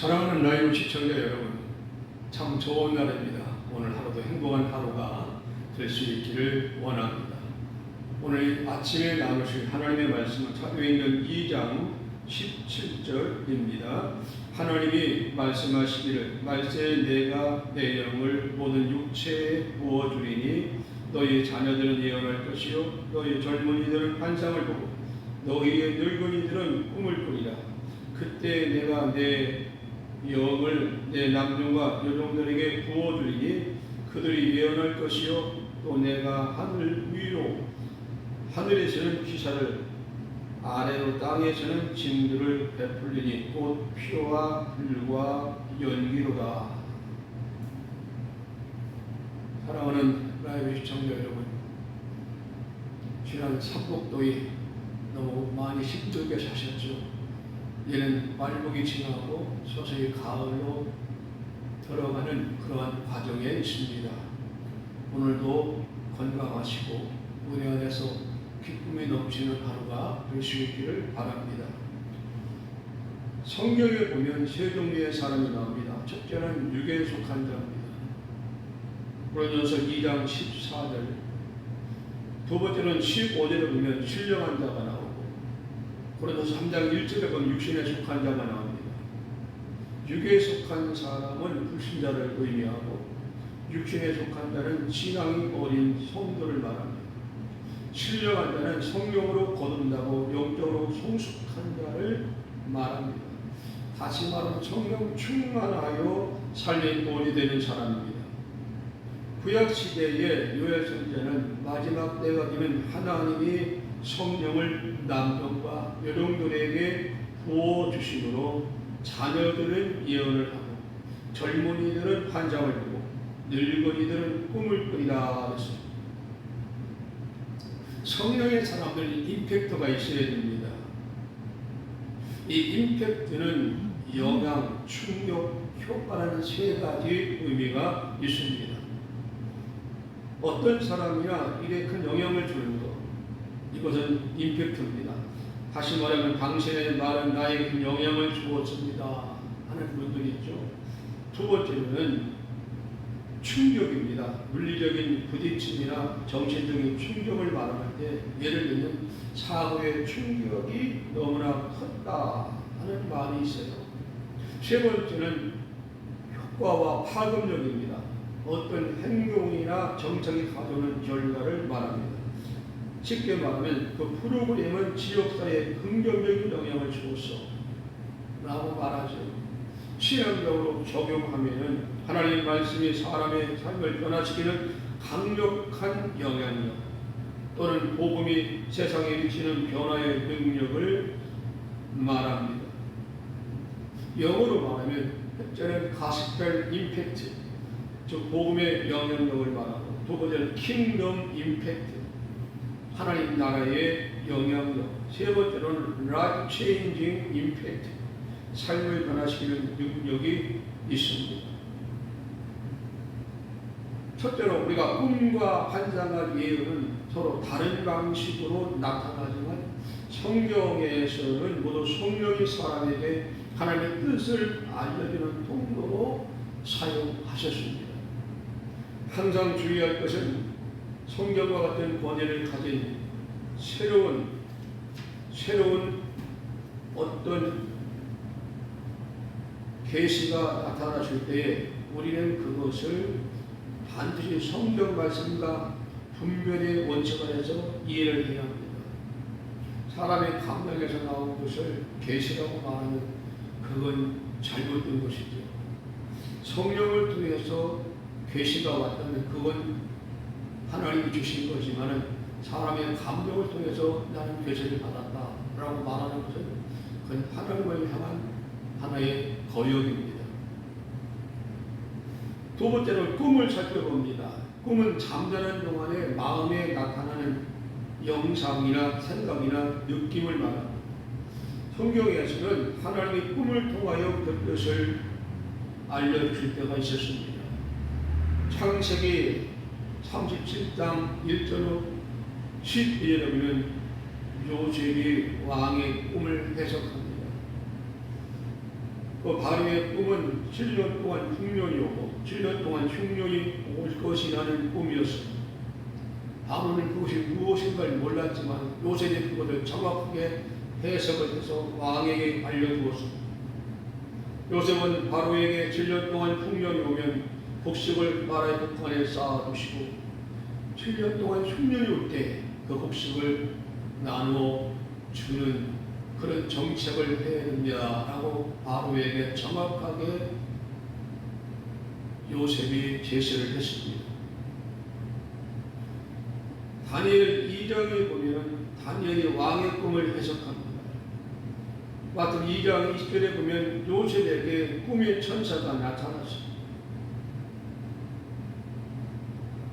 사랑하는 라이브 시청자 여러분, 참 좋은 날입니다. 오늘 하루도 행복한 하루가 될 수 있기를 원합니다. 오늘 아침에 나누실 하나님의 말씀은 사도행전 2장 17절입니다. 하나님이 말씀하시기를 말세에 내가 내 영을 모든 육체에 부어주리니 너희 자녀들은 예언할 것이요 너희 젊은이들은 환상을 보고 너희의 늙은이들은 꿈을 꾸리라. 그때 내가 내 영을 내 남종과 여종들에게 부어주리니 그들이 예언할 것이요 또 내가 하늘 위로 하늘에서는 기사를 아래로 땅에서는 징들을 베풀리니 곧 피와 불과 연기로다. 사랑하는 라이브 시청자 여러분, 지난 삼복도에 너무 많이 힘들게 사셨죠. 이제는 말복이 지나고 서서히 가을로 들어가는 그러한 과정에 있습니다. 오늘도 건강하시고 은혜 안에서 기쁨이 넘치는 하루가 될 수 있기를 바랍니다. 성경에 보면 세 종류의 사람이 나옵니다. 첫째는 육에 속한 자입니다. 고린도서 2장 14절. 두 번째는 15절에 보면 신령한 자가 나오고 고린도서 3장 1절에 보면 육신에 속한 자가 나옵니다. 육에 속한 사람은 불신자를 의미하고 육신에 속한 자는 신앙이 어린 성도를 말합니다. 신령한 자는 성령으로 거듭나고 영적으로 성숙한 자를 말합니다. 다시 말하면 성령 충만하여 살린 본이 되는 사람입니다. 구약시대의 요엘 선지자는 마지막 때가 되면 하나님이 성령을 남종과 여종들에게 부어주심으로 자녀들은 예언을 하고 젊은이들은 환상을 보고 늙은이들은 꿈을 꾸리라 했습니다. 성령의 사람들은 임팩트가 있어야 됩니다. 이 임팩트는 영향, 충격, 효과라는 세 가지 의미가 있습니다. 어떤 사람이나 일에 큰 영향을 주는 것, 이것은 임팩트입니다. 다시 말하면 당신의 말은 나에게 큰 영향을 주었습니다 하는 분들이 있죠. 두 번째는 충격입니다. 물리적인 부딪힘이나 정신적인 충격을 말할 때 예를 들면 사고의 충격이 너무나 컸다 하는 말이 있어요. 세 번째는 효과와 파급력입니다. 어떤 행동이나 정책이 가져오는 결과를 말합니다. 쉽게 말하면 그 프로그램은 지역사회에 긍정적인 영향을 주었어 라고 말하죠. 신앙적으로 적용하면 하나님의 말씀이 사람의 삶을 변화시키는 강력한 영향력 또는 복음이 세상에 미치는 변화의 능력을 말합니다. 영어로 말하면 첫째는 가스펠 임팩트, 즉 복음의 영향력을 말하고 두 번째는 킹덤 임팩트, 하나님 나라의 영향력, 세 번째로는 라이프 체인징 임팩트, 삶을 변화시키는 능력이 있습니다. 첫째로 우리가 꿈과 환상과 예언은 서로 다른 방식으로 나타나지만 성경에서는 모두 성령이 사람에게 하나님의 뜻을 알려주는 통로로 사용하셨습니다. 항상 주의할 것은 성경과 같은 권위를 가진 새로운 어떤 계시가 나타나실 때에 우리는 그것을 반드시 성경 말씀과 분별의 원칙 안에서 이해를 해야 합니다. 사람의 감각에서 나온 것을 계시라고 말하는 그건 잘못된 것이죠. 성령을 통해서 계시가 왔다면 그건 하나님이 주신 거지만은 사람의 감정을 통해서 나는 계시를 받았다라고 말하는 것은 그건 하나님을 향한 하나의 거역입니다. 두 번째로 꿈을 살펴봅니다. 꿈은 잠자는 동안에 마음에 나타나는 영상이나 생각이나 느낌을 말합니다. 성경에서는 하나님의 꿈을 통하여 그 뜻을 알려주실 때가 있었습니다. 창세기 37장 1절로 12절에 보면 요셉이 왕의 꿈을 해석합니다. 그 바로의 꿈은 7년 동안 흉년이 오고 7년 동안 흉년이 올 것이라는 꿈이었습니다. 바로는 그것이 무엇인가를 몰랐지만 요셉이 그것을 정확하게 해석을 해서 왕에게 알려주었습니다. 요셉은 바로에게 7년 동안 흉년이 오면 곡식을 나라의 북한에 쌓아두시고 7년 동안 흉년이 올 때 그 곡식을 나누어 주는 그런 정책을 해야 된다라고 바로에게 정확하게 요셉이 제시를 했습니다. 다니엘 2장에 보면 다니엘이 왕의 꿈을 해석합니다. 마태 2장 20절에 보면 요셉에게 꿈의 천사가 나타났습니다.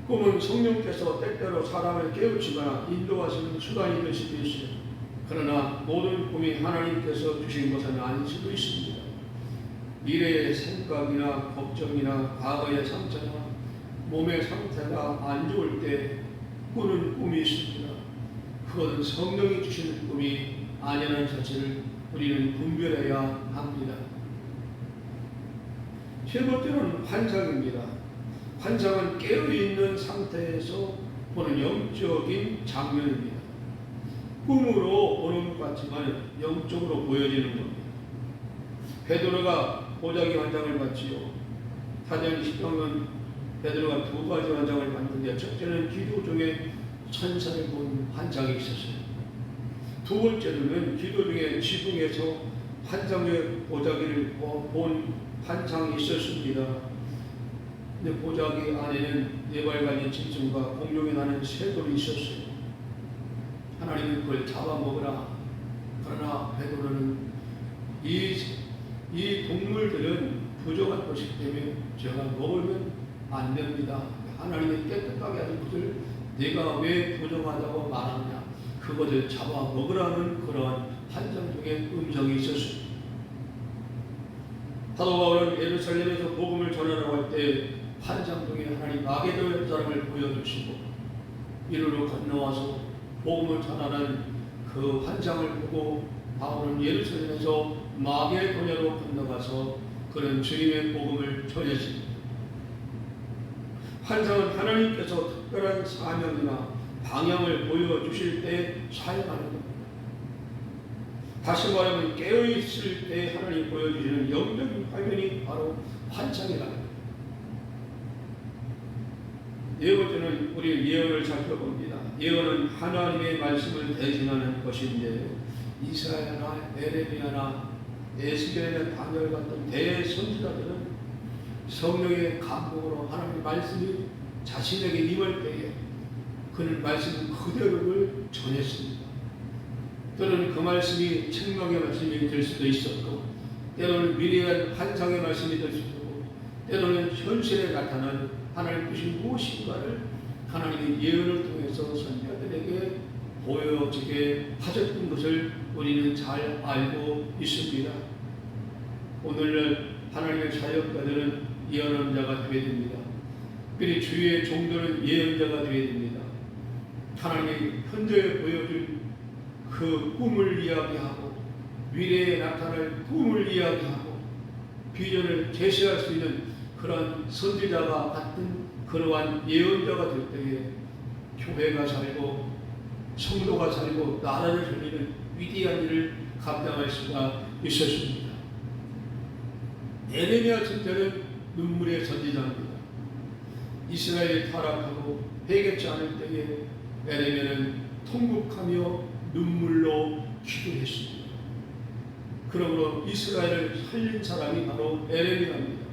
꿈은 성령께서 때때로 사람을 깨우치거나 인도하시는 수단이 될 수도 있어요. 그러나 모든 꿈이 하나님께서 주신 것은 아닐 수도 있습니다. 미래의 생각이나 걱정이나 과거의 상처나 몸의 상태가 안 좋을 때 꾸는 꿈이 있습니다. 그것은 성령이 주시는 꿈이 아니라는 사실을 우리는 분별해야 합니다. 세 번째는 환상입니다. 환상은 깨어있는 상태에서 보는 영적인 장면입니다. 꿈으로 보는 것 같지만 영적으로 보여지는 겁니다. 베드로가 보자기 환상을 봤지요. 사도행 10장은 베드로가 두 가지 환상을 봤는데 첫째는 기도 중에 천사를 본 환상이 있었어요. 두 번째로는 기도 중에 지붕에서 환상의 보자기를 본 환상이 있었습니다. 근데 보자기 안에는 네발가지 짐승과 공룡이 나는 새돌이 있었어요. 하나님은 그걸 잡아먹으라. 그러나 베드로는 이 동물들은 부정한 것이기 때문에 제가 먹으면 안 됩니다. 하나님이 깨끗하게 하신 것을 내가 왜 부정하다고 말하느냐. 그것을 잡아먹으라는 그러한 환상 중에 음성이 있었습니다. 사도 바울은 예루살렘에서 복음을 전하라고 할 때 환상 중에 하나님 마게도의 사람을 보여주시고 이리로 건너와서 복음을 전하는 그 환상을 보고 바울은 예루살렘에서 마게도냐로 건너가서 그런 주님의 복음을 전했습니다. 환상은 하나님께서 특별한 사명이나 방향을 보여주실 때 사용하는 겁니다. 다시 말하면 깨어있을 때 하나님 보여주시는 영적인 화면이 바로 환상이라는 겁니다. 네 번째는 우리 예언을 살펴봅니다. 예언은 하나님의 말씀을 대신하는 것인데 이사야나 에레미야나 에스겔이나 다니엘 같은 대선지자들은 성령의 감동으로 하나님의 말씀이 자신에게 임할 때에 그는 말씀 그대로를 전했습니다. 때로는 그 말씀이 책망의 말씀이 될 수도 있었고 때로는 미래의 환상의 말씀이 될 수도 있고 때로는 현실에 나타난 하나님 뜻이 무엇인가를 하나님의 예언을 통해서 선지자들에게 보여지게 하셨던 것을 우리는 잘 알고 있습니다. 오늘날 하나님의 자녀들은 예언하는 자가 되어야 됩니다. 그리 주의 종들은 예언자가 되어야 됩니다. 하나님이 현재에 보여준 그 꿈을 이야기하고 미래에 나타날 꿈을 이야기하고 비전을 제시할 수 있는 그런 선지자가 같은 그러한 예언자가 될 때에 교회가 살고 성도가 살고 나라를 살리는 위대한 일을 감당할 수가 있었습니다. 에레미야 선지자는 눈물의 선지자입니다. 이스라엘이 타락하고 회개치 않을 때에 에레미야는 통곡하며 눈물로 기도했습니다. 그러므로 이스라엘을 살린 사람이 바로 에레미야입니다.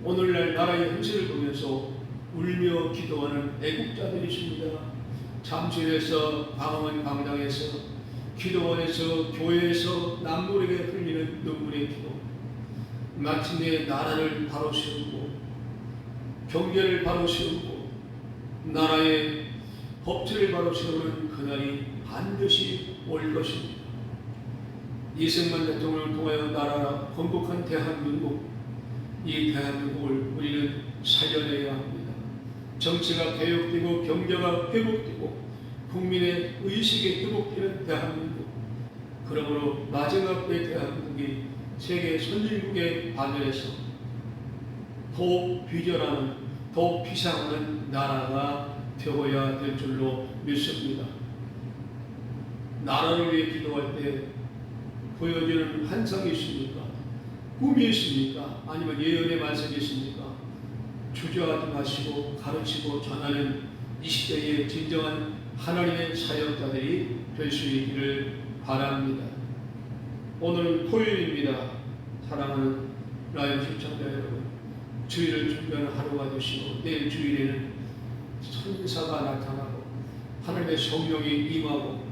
오늘날 나라의 현실을 보면서 울며 기도하는 애국자들이십니다. 잠실에서 광화문 광장에서 기도원에서 교회에서 남물에게 흘리는 눈물의 기도 마침내 나라를 바로 세우고 경제를 바로 세우고 나라의 법치를 바로 세우는 그날이 반드시 올 것입니다. 이승만 대통령을 통하여 나라가 건국한 대한민국 이 대한민국을 우리는 살려내야 합니다. 정치가 개혁되고 경제가 회복되고 국민의 의식이 회복되는 대한민국 그러므로 마지막 때 대한민국이 세계 선진국의 반열에서 더 비전하는, 더 비상하는 나라가 되어야 될 줄로 믿습니다. 나라를 위해 기도할 때 보여지는 환상이 있습니까? 꿈이 있습니까? 아니면 예언의 말씀이 있습니까? 주저하지 마시고 가르치고 전하는 이 시대의 진정한 하나님의 사역자들이 될 수 있기를 바랍니다. 오늘은 토요일입니다. 사랑하는 라이브 시청자 여러분, 주일을 준비하는 하루가 되시고 내일 주일에는 천사가 나타나고 하나님의 성령이 임하고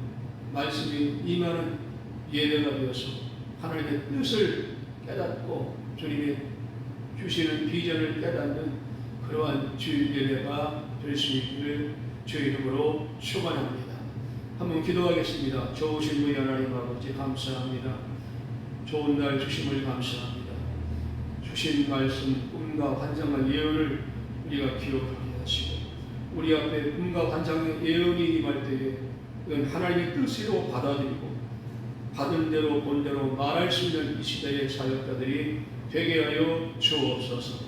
말씀이 임하는 예배가 되어서 하나님의 뜻을 깨닫고 주님의 주시는 비전을 깨닫는 그러한 주일 예배가 될 수 있기를 주의 이름으로 축원합니다. 한번 기도하겠습니다. 좋으신 우리 하나님 아버지 감사합니다. 좋은 날 주심을 감사합니다. 주신 말씀, 꿈과 환상과 예언을 우리가 기억하게 하시고 우리 앞에 꿈과 환상의 예언이 임할 때에 이건 하나님의 뜻으로 받아들이고 받은 대로 본 대로 말할 수 있는 이 시대의 사역자들이 되게 하여 주옵소서.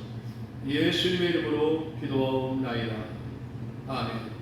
예수님의 이름으로 기도하옵나이다. 아멘.